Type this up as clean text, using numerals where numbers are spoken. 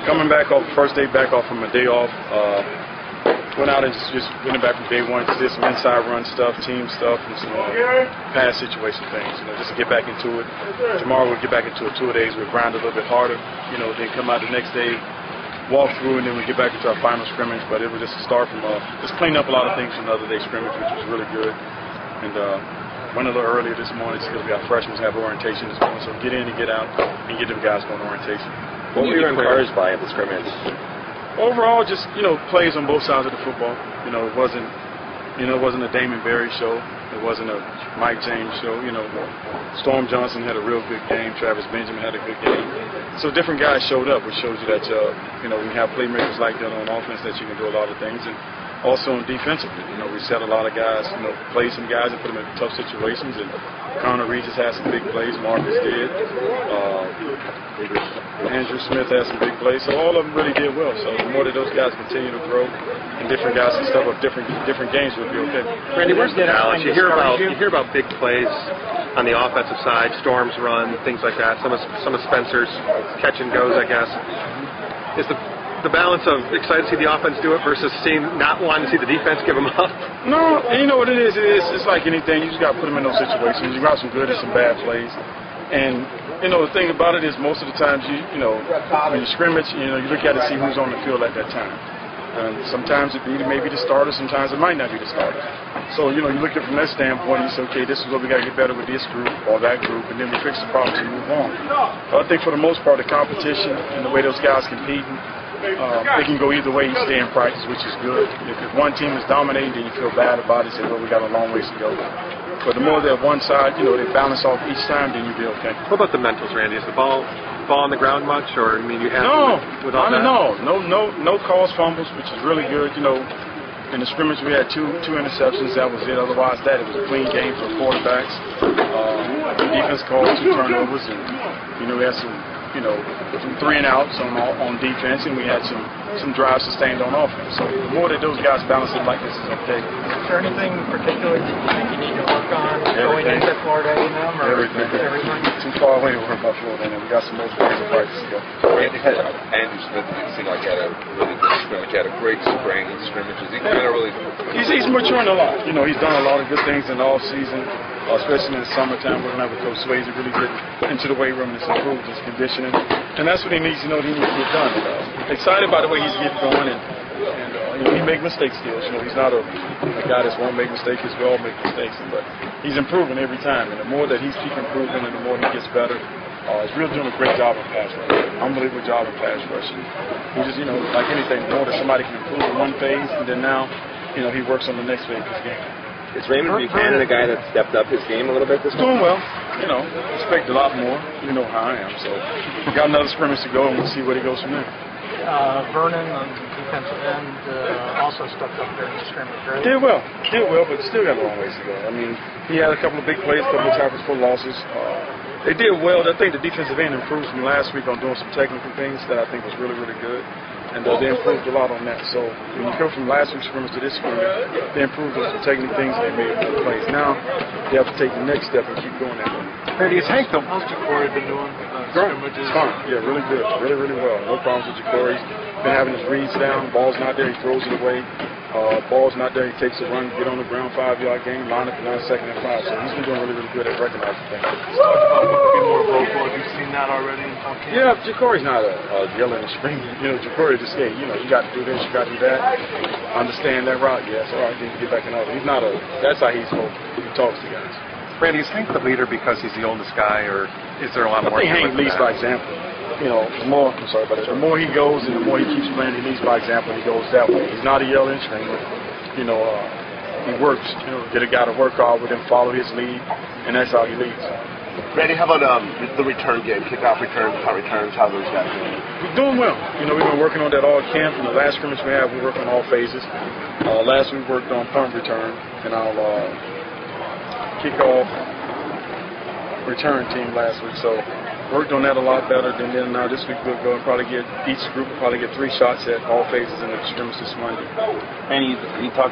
Coming back off, first day back off from a day off, went out and just went back from day one, did some inside run stuff, team stuff, and some pass situation things, just to get back into it. Tomorrow we'll get back into it 2 days. We'll grind a little bit harder, then come out the next day, walk through, and then we get back into our final scrimmage. But it was just a start from just cleaning up a lot of things from the other day scrimmage, which was really good. And went a little earlier this morning because we got freshmen have orientation this morning, so get in and get out and get them guys going orientation. What were you encouraged by at the scrimmage? Overall, just plays on both sides of the football. It wasn't a Damon Berry show. It wasn't a Mike James show. Storm Johnson had a real good game. Travis Benjamin had a good game. So different guys showed up, which shows you that when you have playmakers like that on offense, that you can do a lot of things. And also on defensively, we set a lot of guys, play some guys and put them in tough situations. And Connor Regis had some big plays. Marcus did. Andrew Smith had some big plays. So all of them really did well. So the more that those guys continue to grow and different guys can step up different games, will be okay. Randy, where's the balance? You hear about big plays on the offensive side, Storm's run, things like that. Some of Spencer's catch and goes, I guess. Is the balance of excited to see the offense do it versus not wanting to see the defense give them up? No, and you know what it is? It's like anything. You just got to put them in those situations. You got some good and some bad plays. And, the thing about it is most of the times, when you scrimmage, you look at it to see who's on the field at that time. Sometimes it may be the starter, sometimes it might not be the starter. So, you look at it from that standpoint and you say, okay, this is what we got to get better with this group or that group, and then we fix the problems and move on. But I think for the most part, the competition and the way those guys compete, it can go either way. You stay in practice, which is good. If one team is dominating, then you feel bad about it, say, well, we got a long ways to go. But the more that one side, they balance off each time, then you'll be okay. What about the mentals, Randy? Is the ball on the ground much, or you have with all that? No calls fumbles, which is really good. In the scrimmage we had two interceptions. That was it. Otherwise, it was a clean game for the quarterbacks. The defense called 2 turnovers, and we had some 3 and outs on defense, and we had some drives sustained on offense. So the more that those guys balance it like this is okay. Is there anything particular that you think you need to work on going into Florida A&M? Everything. Too far away to work about Florida A&M. We got some more games of practice to go. Andrew Smith seemed like he had a really good scrimmage. He had a great spring in scrimmages. He's maturing a lot. He's done a lot of good things in the off season, especially in the summertime. We're going to have a Coach Swayze really get into the weight room and improve his conditioning, and that's what he needs to know. He needs to get done. Excited by the way he's getting going, and he make mistakes still. He's not a guy that won't make mistakes. We all make mistakes, but he's improving every time. And the more that he's keep improving, and the more he gets better, he's really doing a great job in pass rush. Unbelievable job in pass rush. He just, like anything, the more that somebody can improve in one phase, and then now, he works on the next phase of his game. Is Raymond Buchanan the guy that stepped up his game a little bit this morning? Doing well. Expect a lot more. You know how I am. So we got another scrimmage to go, and we'll see where he goes from there. Vernon on the defensive end also stepped up during the scrimmage, right? Did well, but still got a long ways to go. He had a couple of big plays, a couple of tackles for losses. They did well. I think the defensive end improved from last week on doing some technical things that I think was really, really good. And they improved a lot on that. So when you come from last week's scrimmage to this scrimmage, they improved on some technical things and they made good plays. Now they have to take the next step and keep going that way. Randy, is Hank how's Ja'Cory been doing? Scrimmages? Fine. Yeah, really good. Really, really well. No problems with Ja'Cory. He's been having his reads down. Ball's not there, he throws it away. Ball's not there, he takes a run, get on the ground, 5-yard game, line up and 9 second and 5. So he's been doing really, really good at recognizing things. Be more vocal. Have you seen that already in some cases? Yeah, Ja'Cory's not yelling and screaming. Ja'Cory just, hey, you got to do this, you got to do that. Understand that route, yes, all right, then get back in order. He's not that's how he's vocal. He talks to guys. Randy, is Hank the leader because he's the oldest guy, or is there a lot more? I think Hank leads by example. The more he goes and the more he keeps playing, he leads by example. He goes that way. He's not a yelling screamer. He works. Get a guy to work hard with him, follow his lead, and that's how he leads. Randy, how about the return game, kickoff returns, punt returns? How are those guys doing? We're doing well. We've been working on that all camp. In the last scrimmage we had, we worked on all phases. Last week we worked on punt return, and our kickoff return team last week. So worked on that a lot better than now this week we'll go and probably get each group will probably get 3 shots at all phases in the scrimmage this Monday. And he talked